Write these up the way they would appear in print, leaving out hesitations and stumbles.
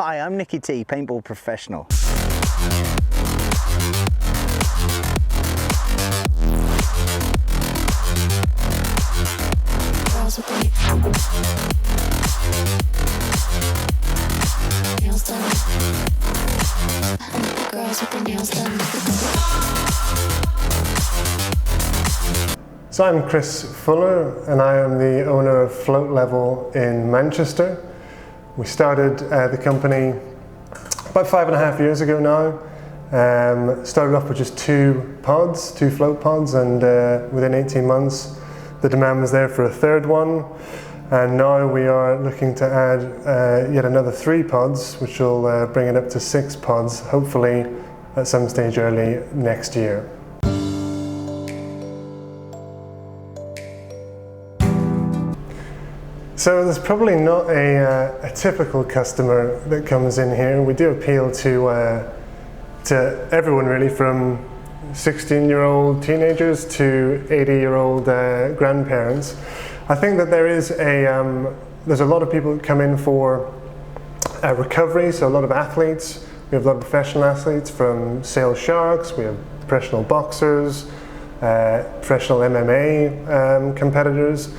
Hi, I'm Nicky T, paintball professional. So I'm Chris Fuller and I am the owner of Float Level in Manchester. We started the company about 5.5 years ago now. Started off with just two float pods, and within 18 months the demand was there for a third one. And now we are looking to add yet another 3 pods, which will bring it up to 6 pods, hopefully at some stage early next year. So there's probably not a typical customer that comes in here. We do appeal to everyone really, from 16-year-old teenagers to 80-year-old grandparents. I think that there's a lot of people that come in for recovery, so a lot of athletes. We have a lot of professional athletes, from sale sharks, we have professional boxers, professional MMA competitors.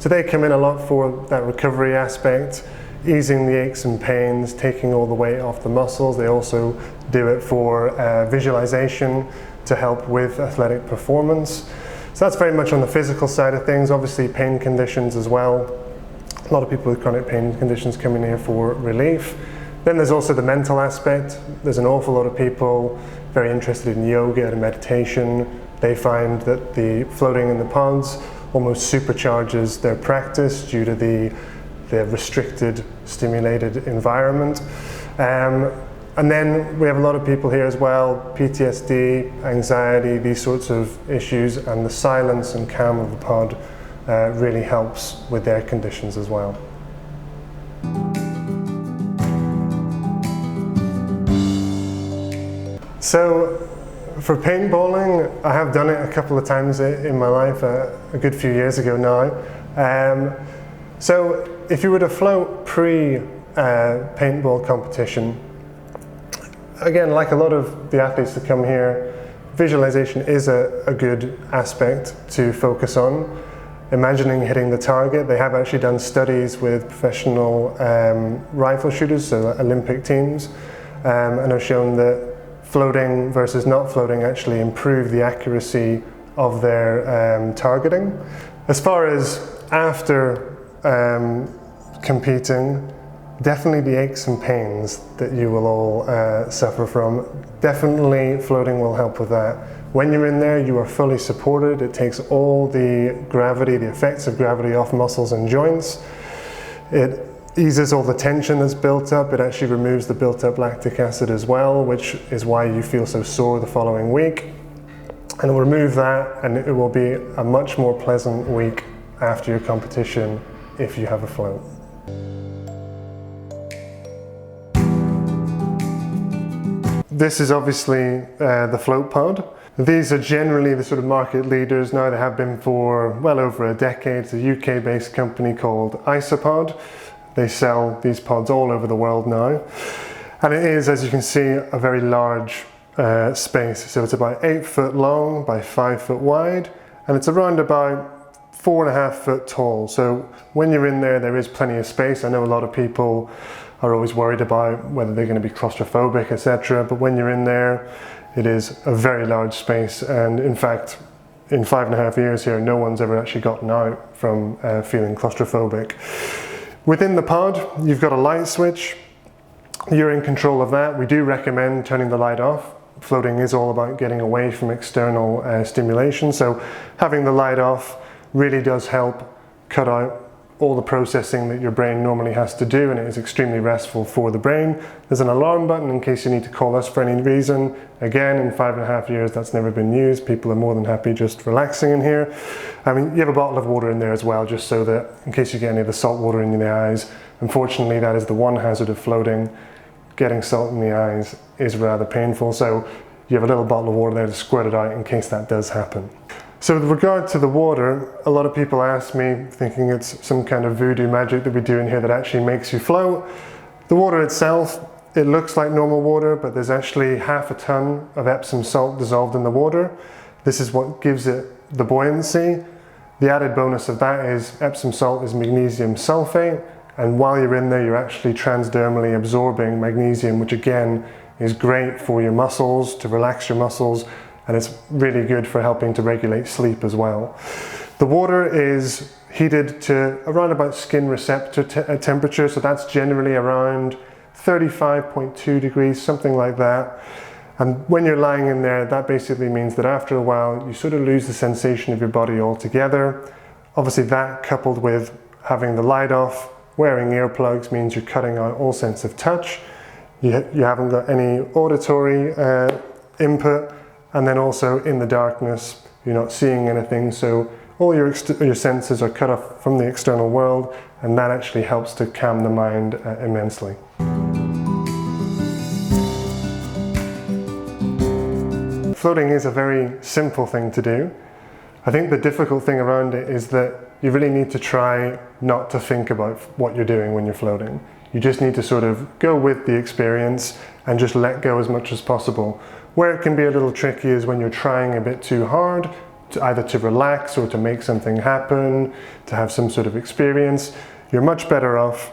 So they come in a lot for that recovery aspect, easing the aches and pains, taking all the weight off the muscles. They also do it for visualization to help with athletic performance. So that's very much on the physical side of things. Obviously pain conditions as well. A lot of people with chronic pain conditions come in here for relief. Then there's also the mental aspect. There's an awful lot of people very interested in yoga and meditation. They find that the floating in the pods almost supercharges their practice due to the restricted, stimulated environment. And then we have a lot of people here as well, PTSD, anxiety, these sorts of issues, and the silence and calm of the pod really helps with their conditions as well. So for paintballing, I have done it a couple of times in my life, a good few years ago now. So if you were to float pre-paintball competition, again, like a lot of the athletes that come here, visualization is a good aspect to focus on. Imagining hitting the target. They have actually done studies with professional rifle shooters, so Olympic teams, and have shown that floating versus not floating actually improve the accuracy of their targeting. As far as after competing, definitely the aches and pains that you will all suffer from, definitely floating will help with that. When you're in there, you are fully supported. It takes all the gravity, the effects of gravity off muscles and joints. It eases all the tension that's built up. It actually removes the built up lactic acid as well, which is why you feel so sore the following week. And it will remove that, and it will be a much more pleasant week after your competition if you have a float. This is obviously the float pod. These are generally the sort of market leaders now. They have been for well over a decade. It's a UK-based company called Isopod. They sell these pods all over the world now. And it is, as you can see, a very large space. So it's about 8 foot long by 5 foot wide, and it's around about 4.5 foot tall. So when you're in there, there is plenty of space. I know a lot of people are always worried about whether they're going to be claustrophobic, etc. But when you're in there, it is a very large space. And in fact, in 5.5 years here, no one's ever actually gotten out from feeling claustrophobic. Within the pod, you've got a light switch. You're in control of that. We do recommend turning the light off. Floating is all about getting away from external stimulation. So having the light off really does help cut out all the processing that your brain normally has to do, and it is extremely restful for the brain. There's an alarm button in case you need to call us for any reason. Again, in 5.5 years, that's never been used. People are more than happy just relaxing in here. I mean, you have a bottle of water in there as well, just so that in case you get any of the salt water in the eyes. Unfortunately, that is the one hazard of floating. Getting salt in the eyes is rather painful, so you have a little bottle of water there to squirt it out in case that does happen. So with regard to the water, a lot of people ask me, thinking it's some kind of voodoo magic that we do in here that actually makes you float. The water itself, it looks like normal water, but there's actually half a ton of Epsom salt dissolved in the water. This is what gives it the buoyancy. The added bonus of that is Epsom salt is magnesium sulfate, and while you're in there, you're actually transdermally absorbing magnesium, which again is great for your muscles, to relax your muscles, and it's really good for helping to regulate sleep as well. The water is heated to around about skin receptor temperature, so that's generally around 35.2 degrees, something like that. And when you're lying in there, that basically means that after a while, you sort of lose the sensation of your body altogether. Obviously that coupled with having the light off, wearing earplugs means you're cutting out all sense of touch. You haven't got any auditory input, and then also in the darkness, you're not seeing anything. So all your senses are cut off from the external world, and that actually helps to calm the mind immensely. Floating is a very simple thing to do. I think the difficult thing around it is that you really need to try not to think about what you're doing when you're floating. You just need to sort of go with the experience and just let go as much as possible. Where it can be a little tricky is when you're trying a bit too hard, either to relax or to make something happen, to have some sort of experience. You're much better off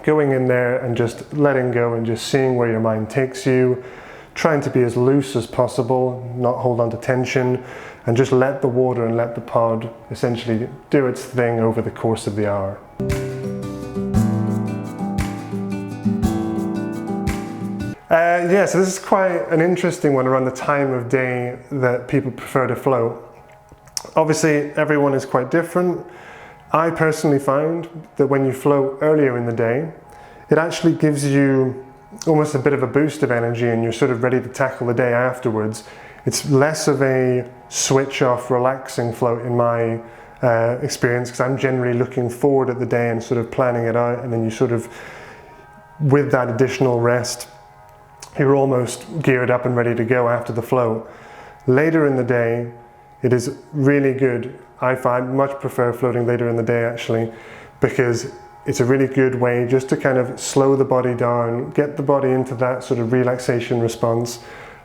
going in there and just letting go and just seeing where your mind takes you, trying to be as loose as possible, not hold on to tension, and just let the water and let the pod essentially do its thing over the course of the hour. So this is quite an interesting one around the time of day that people prefer to float. Obviously, everyone is quite different. I personally find that when you float earlier in the day, it actually gives you almost a bit of a boost of energy, and you're sort of ready to tackle the day afterwards. It's less of a switch off, relaxing float in my experience, because I'm generally looking forward at the day and sort of planning it out, and then you sort of, with that additional rest, you're almost geared up and ready to go after the float. Later in the day, it is really good. I find much prefer floating later in the day actually, because it's a really good way just to kind of slow the body down, get the body into that sort of relaxation response,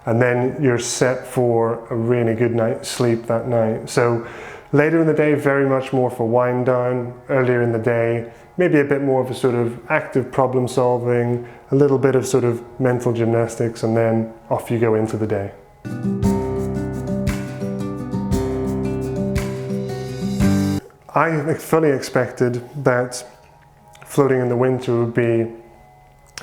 and then you're set for a really good night's sleep that night. So later in the day, very much more for wind down. Earlier in the day, maybe a bit more of a sort of active problem solving, a little bit of sort of mental gymnastics, and then off you go into the day. I fully expected that floating in the winter would be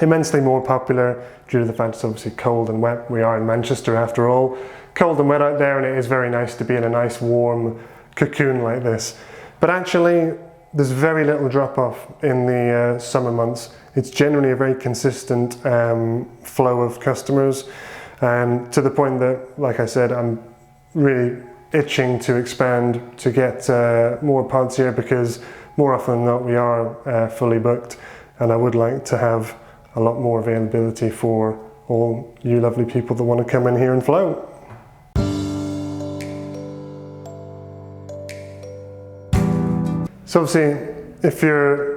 immensely more popular due to the fact it's obviously cold and wet. We are in Manchester after all. Cold and wet out there, and it is very nice to be in a nice warm cocoon like this. But actually, there's very little drop off in the summer months. It's generally a very consistent flow of customers, and to the point that, like I said, I'm really itching to expand to get more pods here, because more often than not we are fully booked, and I would like to have a lot more availability for all you lovely people that want to come in here and float. So obviously, if you're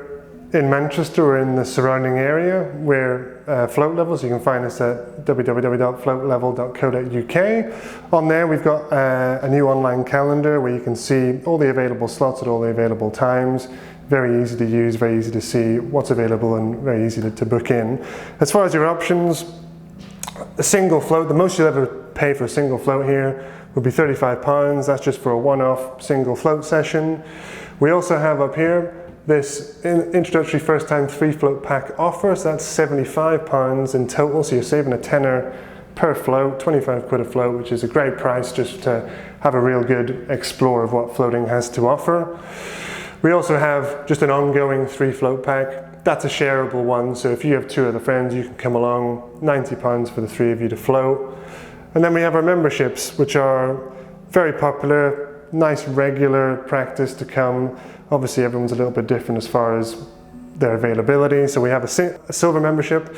in Manchester or in the surrounding area, we're float levels. You can find us at www.floatlevel.co.uk. On there we've got a new online calendar where you can see all the available slots at all the available times. Very easy to use, very easy to see what's available, and very easy to book in. As far as your options, a single float, the most you'll ever pay for a single float here would be £35. That's just for a one-off single float session. We also have up here this introductory first time 3 float pack offer, so that's £75 in total, so you're saving a tenner per float, 25 quid a float, which is a great price just to have a real good explore of what floating has to offer. We also have just an ongoing 3 float pack. That's a shareable one, so if you have 2 other friends, you can come along, £90 for the 3 of you to float. And then we have our memberships, which are very popular, nice regular practice to come. Obviously everyone's a little bit different as far as their availability, so we have a silver membership.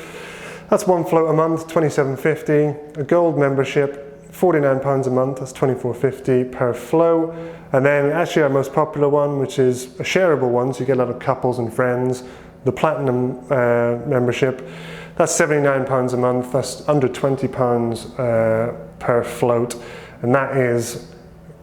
That's 1 float a month, £27.50. A gold membership, £49 a month, that's £24.50 per float. And then actually our most popular one, which is a shareable one, so you get a lot of couples and friends, The Platinum membership, that's £79 a month, that's under £20 per float, and that is,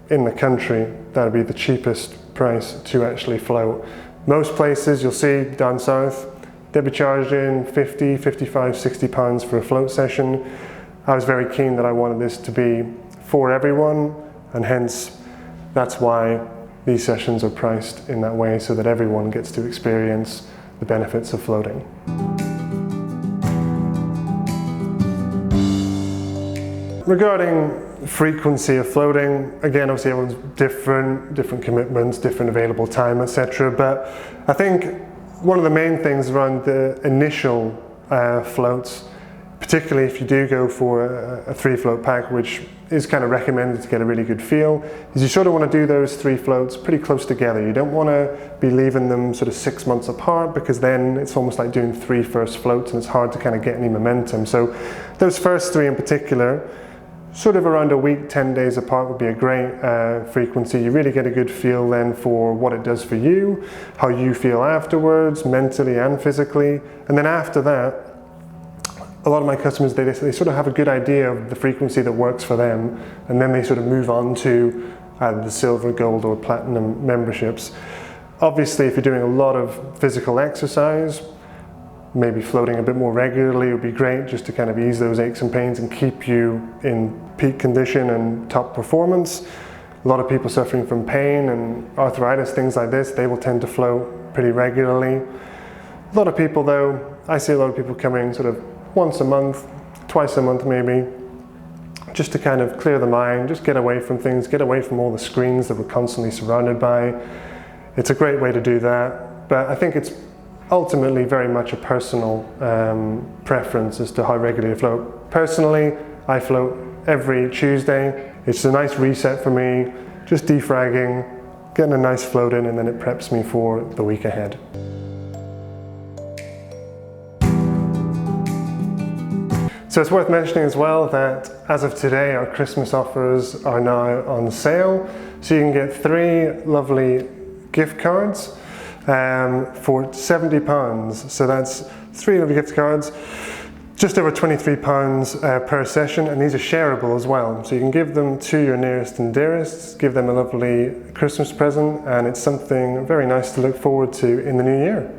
in the country, that would be the cheapest price to actually float. Most places you'll see down south, they'll be charging 50, 55, 60 pounds for a float session. I was very keen that I wanted this to be for everyone, and hence that's why these sessions are priced in that way, so that everyone gets to experience the benefits of floating. Regarding frequency of floating, again, obviously everyone's different commitments, different available time, etc. But I think one of the main things around the initial floats, particularly if you do go for a 3 float pack, which is kind of recommended to get a really good feel, is you sort of want to do those 3 floats pretty close together. You don't want to be leaving them sort of 6 months apart, because then it's almost like doing 3 first floats and it's hard to kind of get any momentum. So those first 3 in particular, sort of around a week, 10 days apart would be a great frequency. You really get a good feel then for what it does for you, how you feel afterwards, mentally and physically. And then after that, a lot of my customers, they sort of have a good idea of the frequency that works for them, and then they sort of move on to either the silver, gold or platinum memberships. Obviously, if you're doing a lot of physical exercise, maybe floating a bit more regularly would be great, just to kind of ease those aches and pains and keep you in peak condition and top performance. A lot of people suffering from pain and arthritis, things like this, they will tend to float pretty regularly. A lot of people though, I see a lot of people coming sort of once a month, twice a month maybe, just to kind of clear the mind, just get away from things, get away from all the screens that we're constantly surrounded by. It's a great way to do that, but I think it's ultimately very much a personal preference as to how regularly you float. Personally, I float every Tuesday. It's a nice reset for me, just defragging, getting a nice float in, and then it preps me for the week ahead. So it's worth mentioning as well that as of today, our Christmas offers are now on sale. So you can get 3 lovely gift cards for £70. So that's 3 lovely gift cards, just over £23 per session, and these are shareable as well. So you can give them to your nearest and dearest, give them a lovely Christmas present, and it's something very nice to look forward to in the new year.